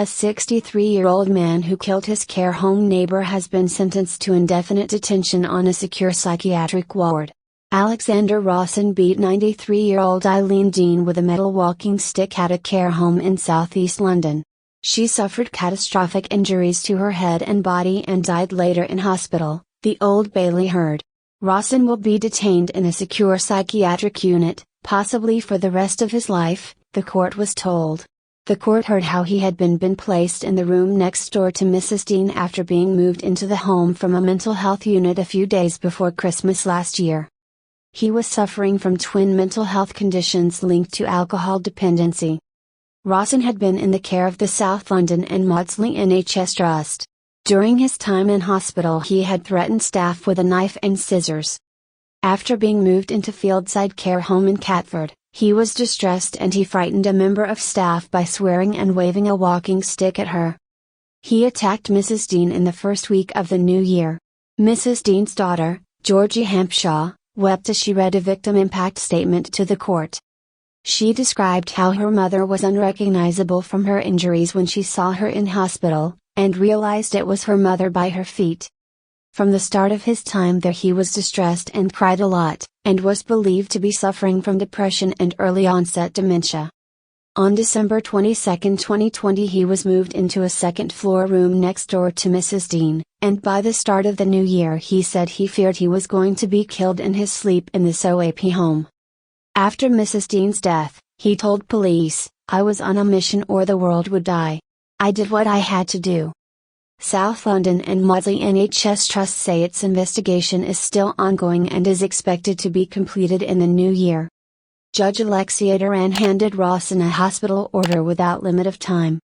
A 63-year-old man who killed his care home neighbor has been sentenced to indefinite detention on a secure psychiatric ward. Alexander Rawson beat 93-year-old Eileen Dean with a metal walking stick at a care home in southeast London. She suffered catastrophic injuries to her head and body and died later in hospital, the Old Bailey heard. Rawson will be detained in a secure psychiatric unit, possibly for the rest of his life, the court was told. The court heard how he had been placed in the room next door to Mrs. Dean after being moved into the home from a mental health unit a few days before Christmas last year. He was suffering from twin mental health conditions linked to alcohol dependency. Rawson had been in the care of the South London and Maudsley NHS Trust. During his time in hospital he had threatened staff with a knife and scissors. After being moved into Fieldside Care Home in Catford, he was distressed and he frightened a member of staff by swearing and waving a walking stick at her. He attacked Mrs. Dean in the first week of the new year. Mrs. Dean's daughter, Georgie Hampshaw, wept as she read a victim impact statement to the court. She described how her mother was unrecognizable from her injuries when she saw her in hospital, and realized it was her mother by her feet. From the start of his time there he was distressed and cried a lot, and was believed to be suffering from depression and early onset dementia. On December 22, 2020 he was moved into a second-floor room next door to Mrs. Dean, and by the start of the new year he said he feared he was going to be killed in his sleep in this OAP home. After Mrs. Dean's death, he told police, "I was on a mission or the world would die. I did what I had to do." South London and Maudsley NHS Trust say its investigation is still ongoing and is expected to be completed in the new year. Judge Alexia Duran handed Rawson a hospital order without limit of time.